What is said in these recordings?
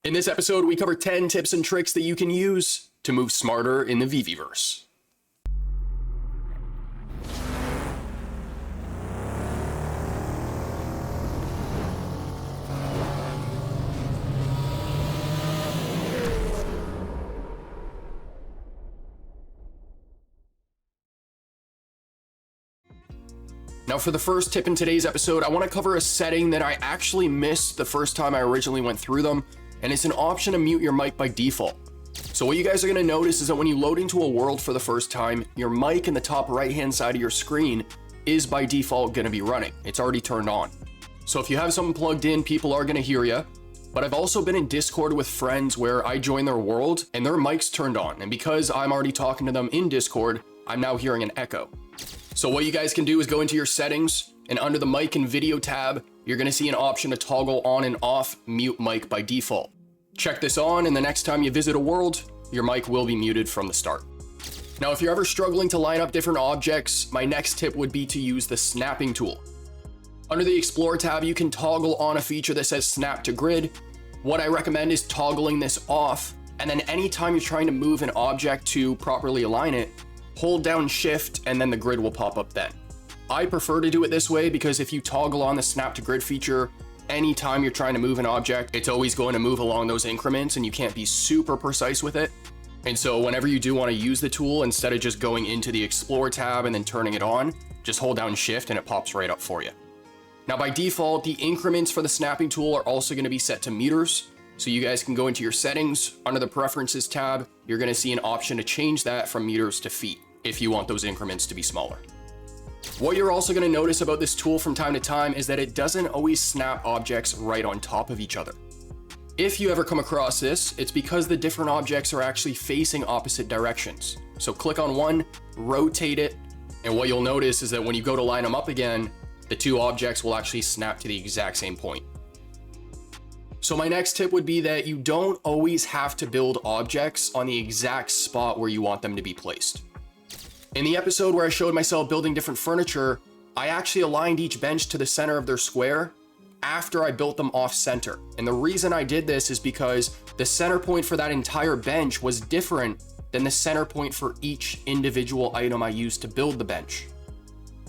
In this episode, we cover 10 tips and tricks that you can use to move smarter in the VeVeVerse. Now for the first tip in today's episode, I want to cover a setting that I actually missed the first time I originally went through them, and it's an option to mute your mic by default. So what you guys are going to notice is that when you load into a world for the first time, your mic in the top right hand side of your screen is by default going to be running. It's already turned on. So if you have something plugged in, people are going to hear you. But I've also been in Discord with friends where I join their world and their mic's turned on, and because I'm already talking to them in Discord, I'm now hearing an echo. So what you guys can do is go into your settings, and under the mic and video tab, you're going to see an option to toggle on and off mute mic by default. Check this on, and the next time you visit a world, your mic will be muted from the start. Now, if you're ever struggling to line up different objects, my next tip would be to use the snapping tool. Under the Explore tab, you can toggle on a feature that says Snap to Grid. What I recommend is toggling this off, and then anytime you're trying to move an object to properly align it, hold down Shift, and then the grid will pop up then. I prefer to do it this way because if you toggle on the Snap to Grid feature, anytime you're trying to move an object, it's always going to move along those increments and you can't be super precise with it. And so whenever you do want to use the tool, instead of just going into the Explore tab and then turning it on, just hold down Shift and it pops right up for you. Now by default, the increments for the snapping tool are also going to be set to meters. So you guys can go into your settings, under the Preferences tab, you're going to see an option to change that from meters to feet if you want those increments to be smaller. What you're also going to notice about this tool from time to time is that it doesn't always snap objects right on top of each other. If you ever come across this, it's because the different objects are actually facing opposite directions. So click on one, rotate it, and what you'll notice is that when you go to line them up again, the two objects will actually snap to the exact same point. So my next tip would be that you don't always have to build objects on the exact spot where you want them to be placed. In the episode where I showed myself building different furniture, I actually aligned each bench to the center of their square after I built them off center. And the reason I did this is because the center point for that entire bench was different than the center point for each individual item I used to build the bench.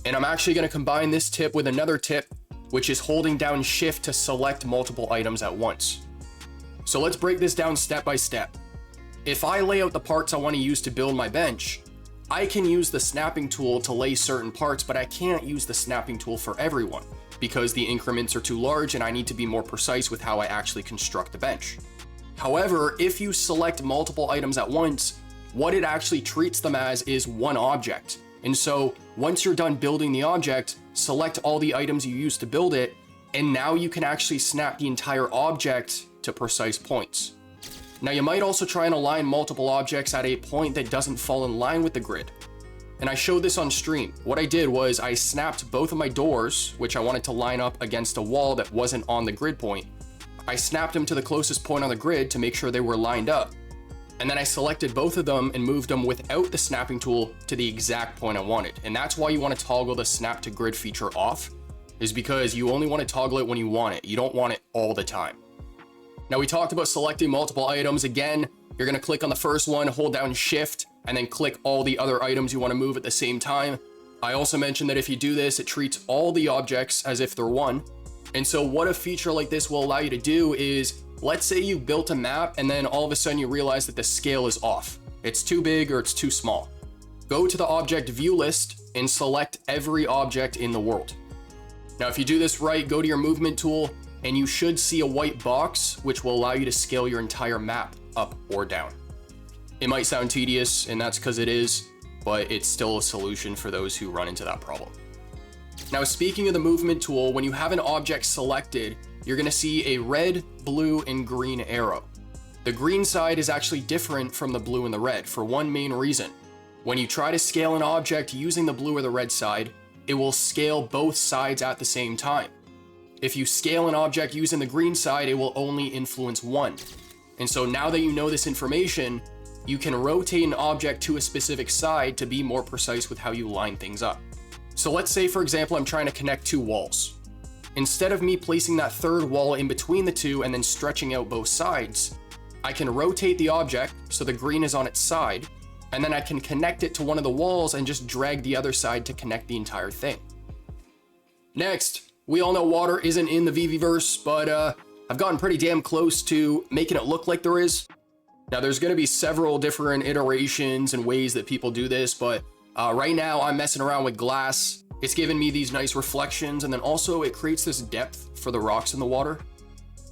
And I'm actually going to combine this tip with another tip, which is holding down Shift to select multiple items at once. So let's break this down step by step. If I lay out the parts I want to use to build my bench, I can use the snapping tool to lay certain parts, but I can't use the snapping tool for everyone because the increments are too large and I need to be more precise with how I actually construct the bench. However, if you select multiple items at once, what it actually treats them as is one object. And so once you're done building the object, select all the items you used to build it, and now you can actually snap the entire object to precise points. Now you might also try and align multiple objects at a point that doesn't fall in line with the grid. And I showed this on stream. What I did was I snapped both of my doors, which I wanted to line up against a wall that wasn't on the grid point. I snapped them to the closest point on the grid to make sure they were lined up. And then I selected both of them and moved them without the snapping tool to the exact point I wanted. And that's why you want to toggle the snap to grid feature off, is because you only want to toggle it when you want it. You don't want it all the time. Now we talked about selecting multiple items. Again, you're going to click on the first one, hold down Shift, and then click all the other items you want to move at the same time. I also mentioned that if you do this, it treats all the objects as if they're one. And so what a feature like this will allow you to do is, let's say you built a map and then all of a sudden you realize that the scale is off. It's too big or it's too small. Go to the object view list and select every object in the world. Now, if you do this right, go to your movement tool and you should see a white box, which will allow you to scale your entire map up or down. It might sound tedious, and that's because it is, but it's still a solution for those who run into that problem. Now, speaking of the movement tool, when you have an object selected, you're going to see a red, blue, and green arrow. The green side is actually different from the blue and the red for one main reason. When you try to scale an object using the blue or the red side, it will scale both sides at the same time. If you scale an object using the green side, it will only influence one. And so now that you know this information, you can rotate an object to a specific side to be more precise with how you line things up. So let's say, for example, I'm trying to connect two walls. instead of me placing that third wall in between the two and then stretching out both sides, I can rotate the object so the green is on its side, and then I can connect it to one of the walls and just drag the other side to connect the entire thing. Next, we all know water isn't in the VeVeVerse, but I've gotten pretty damn close to making it look like there is. Now there's going to be several different iterations and ways that people do this, but right now I'm messing around with glass. It's giving me these nice reflections, and then also it creates this depth for the rocks in the water.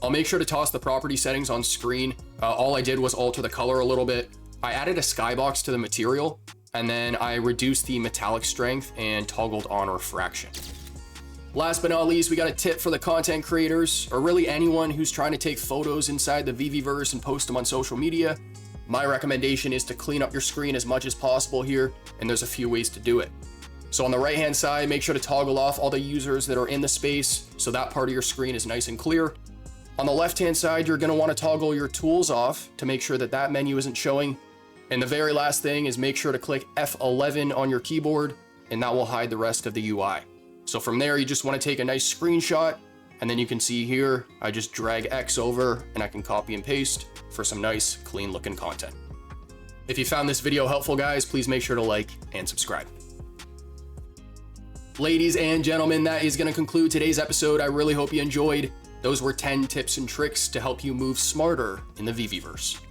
I'll make sure to toss the property settings on screen. All I did was alter the color a little bit. I added a skybox to the material, and then I reduced the metallic strength and toggled on refraction. Last but not least, we got a tip for the content creators, or really anyone who's trying to take photos inside the VeVeVerse and post them on social media. My recommendation is to clean up your screen as much as possible here, and there's a few ways to do it. So on the right hand side, make sure to toggle off all the users that are in the space so that part of your screen is nice and clear. On the left hand side, you're going to want to toggle your tools off to make sure that that menu isn't showing. And the very last thing is make sure to click F11 on your keyboard, and that will hide the rest of the UI. So from there, you just want to take a nice screenshot, and then you can see here, I just drag X over and I can copy and paste for some nice, clean looking content. If you found this video helpful, guys, please make sure to like and subscribe. Ladies and gentlemen, that is going to conclude today's episode. I really hope you enjoyed. Those were 10 tips and tricks to help you move smarter in the VeVeVerse.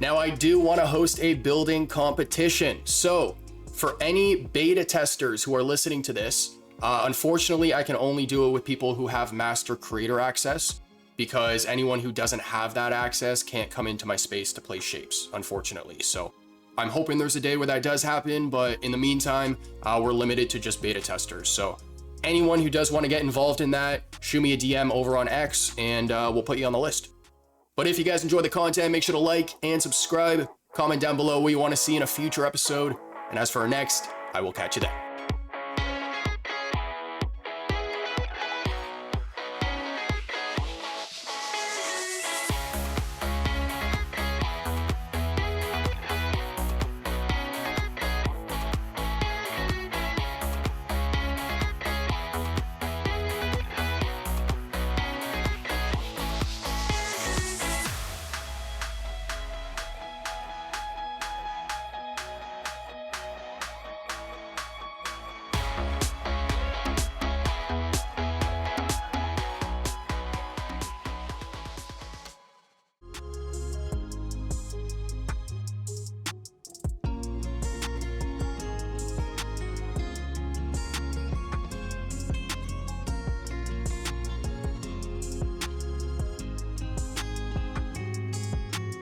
Now, I do want to host a building competition. So for any beta testers who are listening to this, unfortunately, I can only do it with people who have master creator access, because anyone who doesn't have that access can't come into my space to play shapes, unfortunately. So I'm hoping there's a day where that does happen, but in the meantime, we're limited to just beta testers. So anyone who does want to get involved in that, shoot me a DM over on X and we'll put you on the list. But if you guys enjoy the content, make sure to like and subscribe, comment down below what you want to see in a future episode. And as for our next, I will catch you then.